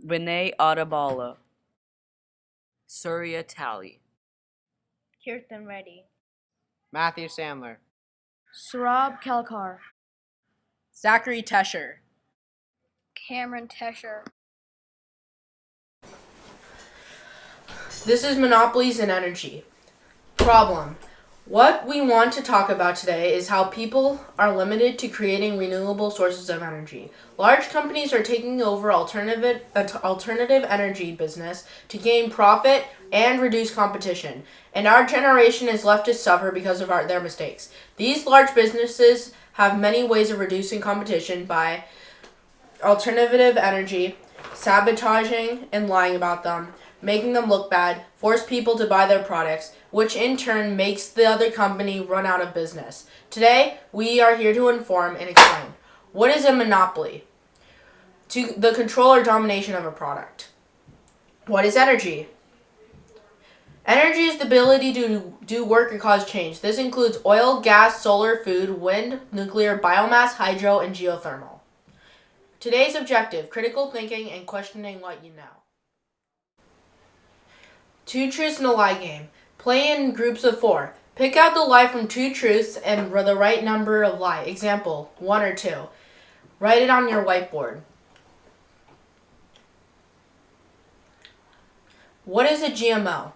Vinay Audabala, Surya Tally, Kirtan Reddy, Matthew Sandler, Sarab Kalkar, Zachary Tesher, Cameron Tesher. This is Monopolies and Energy. Problem. What we want to talk about today is how people are limited to creating renewable sources of energy. Large companies are taking over alternative energy business to gain profit and reduce competition, and our generation is left to suffer because of their mistakes. These large businesses have many ways of reducing competition by alternative energy, sabotaging and lying about them, making them look bad, force people to buy their products, which in turn makes the other company run out of business. Today, we are here to inform and explain. What is a monopoly? To the control or domination of a product. What is energy? Energy is the ability to do work or cause change. This includes oil, gas, solar, food, wind, nuclear, biomass, hydro, and geothermal. Today's objective, critical thinking and questioning what you know. Two truths and a lie game. Play in groups of 4. Pick out the lie from 2 truths and the right number of lie. Example, 1 or 2. Write it on your whiteboard. What is a GMO?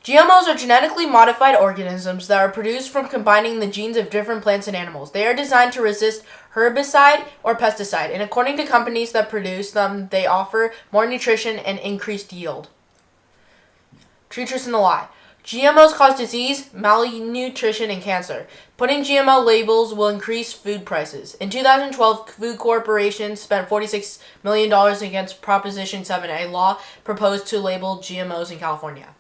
GMOs are genetically modified organisms that are produced from combining the genes of different plants and animals. They are designed to resist herbicide or pesticide, and according to companies that produce them, they offer more nutrition and increased yield. True, truth, and a lie. GMOs cause disease, malnutrition, and cancer. Putting GMO labels will increase food prices. In 2012, food corporations spent $46 million against Proposition 7, a law proposed to label GMOs in California.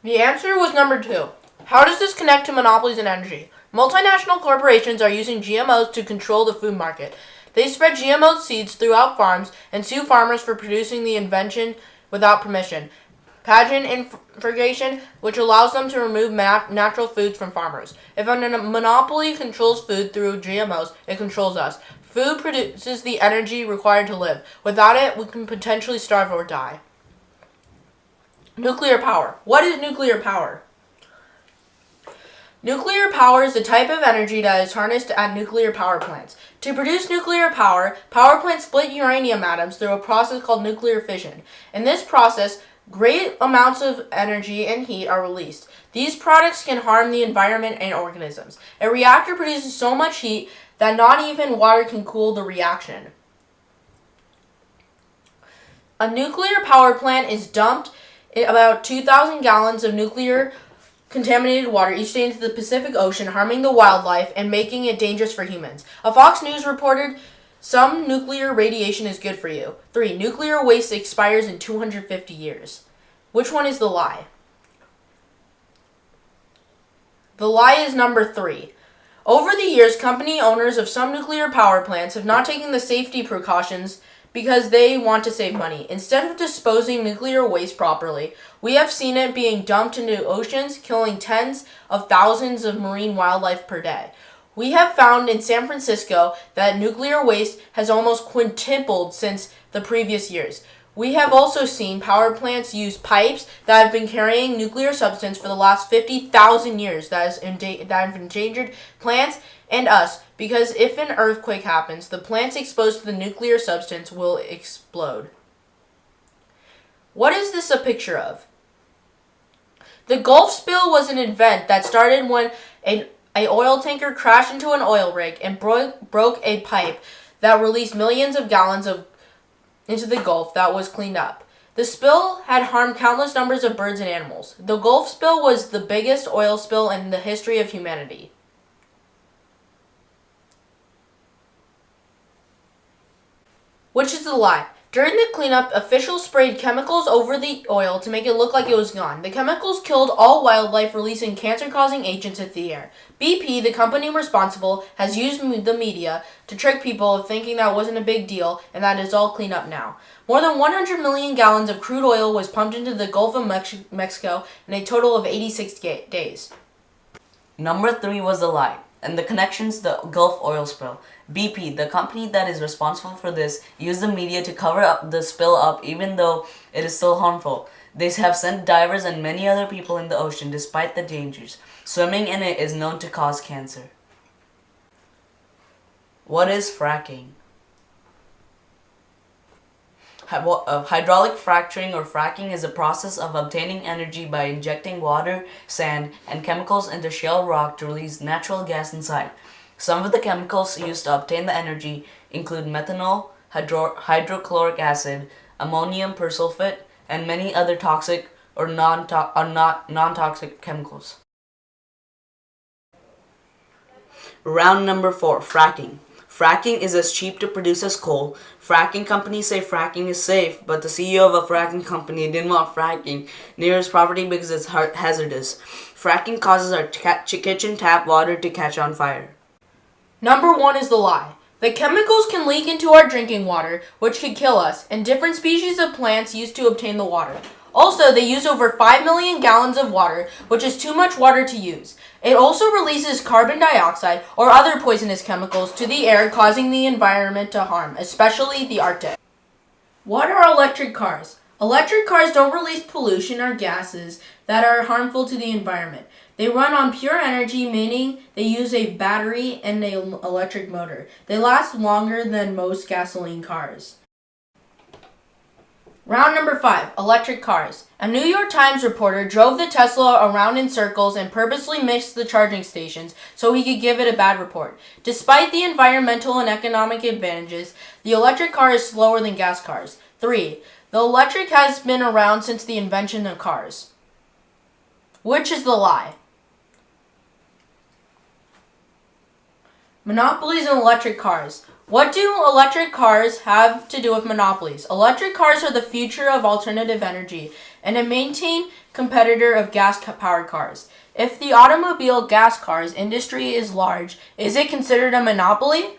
The answer was number 2. How does this connect to monopolies and energy? Multinational corporations are using GMOs to control the food market. They spread GMO seeds throughout farms and sue farmers for producing the invention without permission. Patent infringement, which allows them to remove natural foods from farmers. If a monopoly controls food through GMOs, it controls us. Food produces the energy required to live. Without it, we can potentially starve or die. Nuclear power. What is nuclear power? Nuclear power is a type of energy that is harnessed at nuclear power plants. To produce nuclear power, power plants split uranium atoms through a process called nuclear fission. In this process, great amounts of energy and heat are released. These products can harm the environment and organisms. A reactor produces so much heat that not even water can cool the reaction. A nuclear power plant is dumped about 2,000 gallons of nuclear contaminated water each day into the Pacific Ocean, harming the wildlife and making it dangerous for humans. A Fox News reported some nuclear radiation is good for you. 3. Nuclear waste expires in 250 years. Which one is the lie? The lie is number 3. Over the years, company owners of some nuclear power plants have not taken the safety precautions because they want to save money. Instead of disposing nuclear waste properly, we have seen it being dumped into oceans, killing tens of thousands of marine wildlife per day. We have found in San Francisco that nuclear waste has almost quintupled since the previous years. We have also seen power plants use pipes that have been carrying nuclear substance for the last 50,000 years that have endangered plants and us, because if an earthquake happens, the plants exposed to the nuclear substance will explode. What is this a picture of? The Gulf spill was an event that started when an oil tanker crashed into an oil rig and broke a pipe that released millions of gallons into the Gulf that was cleaned up. The spill had harmed countless numbers of birds and animals. The Gulf spill was the biggest oil spill in the history of humanity. Which is the lie? During the cleanup, officials sprayed chemicals over the oil to make it look like it was gone. The chemicals killed all wildlife, releasing cancer-causing agents into the air. BP, the company responsible, has used the media to trick people thinking that wasn't a big deal and that it's all cleaned up now. More than 100 million gallons of crude oil was pumped into the Gulf of Mexico in a total of 86 days. Number 3 was a lie. And the connections, the Gulf oil spill. BP, the company that is responsible for this, used the media to cover up the spill up even though it is still harmful. They have sent divers and many other people in the ocean despite the dangers. Swimming in it is known to cause cancer. What is fracking? Hydraulic fracturing or fracking is a process of obtaining energy by injecting water, sand, and chemicals into shale rock to release natural gas inside. Some of the chemicals used to obtain the energy include methanol, hydrochloric acid, ammonium persulfate, and many other toxic or non-toxic chemicals. Round number 4, fracking. Fracking is as cheap to produce as coal. Fracking companies say fracking is safe, but the CEO of a fracking company didn't want fracking near his property because it's hazardous. Fracking causes our kitchen tap water to catch on fire. Number 1 is the lie. The chemicals can leak into our drinking water, which could kill us, and different species of plants used to obtain the water. Also, they use over 5 million gallons of water, which is too much water to use. It also releases carbon dioxide or other poisonous chemicals to the air, causing the environment to harm, especially the Arctic. What are electric cars? Electric cars don't release pollution or gases that are harmful to the environment. They run on pure energy, meaning they use a battery and an electric motor. They last longer than most gasoline cars. Round number 5, electric cars. A New York Times reporter drove the Tesla around in circles and purposely missed the charging stations so he could give it a bad report. Despite the environmental and economic advantages, the electric car is slower than gas cars. 3. The electric has been around since the invention of cars. Which is the lie? Monopolies and electric cars. What do electric cars have to do with monopolies? Electric cars are the future of alternative energy and a maintained competitor of gas-powered cars. If the automobile gas cars industry is large, is it considered a monopoly?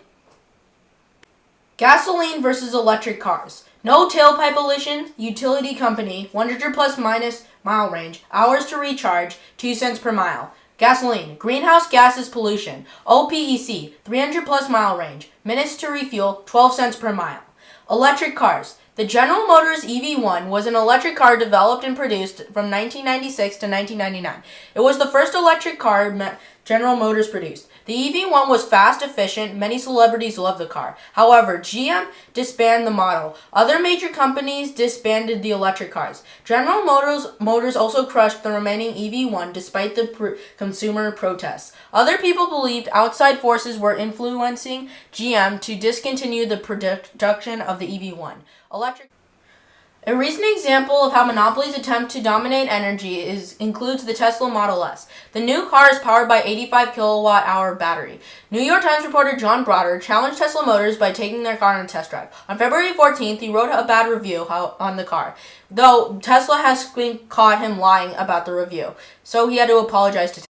Gasoline versus electric cars. No tailpipe emission, utility company, 100 plus minus mile range, hours to recharge, 2 cents per mile. Gasoline, greenhouse gases pollution, OPEC, 300 plus mile range, minutes to refuel, 12 cents per mile. Electric cars. The General Motors EV1 was an electric car developed and produced from 1996 to 1999. It was the first electric car General Motors produced. The EV1 was fast, efficient. Many celebrities loved the car. However, GM disbanded the model. Other major companies disbanded the electric cars. General Motors also crushed the remaining EV1 despite the consumer protests. Other people believed outside forces were influencing GM to discontinue the production of the EV1. A recent example of how monopolies attempt to dominate energy includes the Tesla Model S. The new car is powered by 85 kilowatt-hour battery. New York Times reporter John Broder challenged Tesla Motors by taking their car on a test drive. On February 14th, he wrote a bad review on the car, though Tesla has caught him lying about the review, so he had to apologize to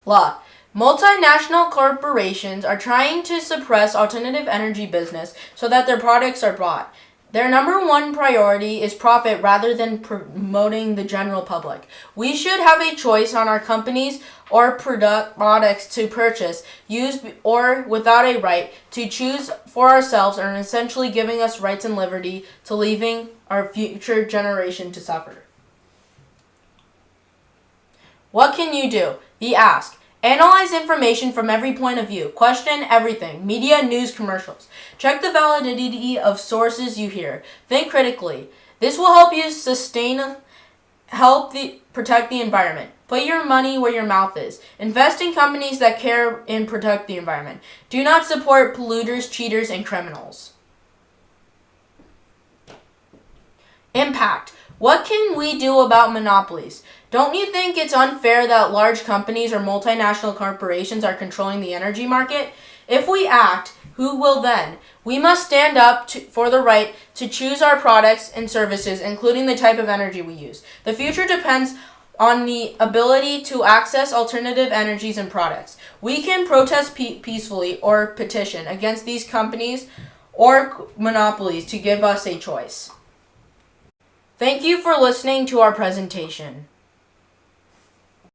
Tesla. Multinational corporations are trying to suppress alternative energy business so that their products are bought. Their number one priority is profit rather than promoting the general public. We should have a choice on our companies or products to purchase, use, or without a right to choose for ourselves, and essentially giving us rights and liberty to leaving our future generation to suffer. What can you do? The ask. Analyze information from every point of view. Question everything. Media, news, commercials. Check the validity of sources you hear. Think critically. This will help you protect the environment. Put your money where your mouth is. Invest in companies that care and protect the environment. Do not support polluters, cheaters, and criminals. Impact. What can we do about monopolies? Don't you think it's unfair that large companies or multinational corporations are controlling the energy market? If we act, who will then? We must stand up for the right to choose our products and services, including the type of energy we use. The future depends on the ability to access alternative energies and products. We can protest peacefully or petition against these companies or monopolies to give us a choice. Thank you for listening to our presentation.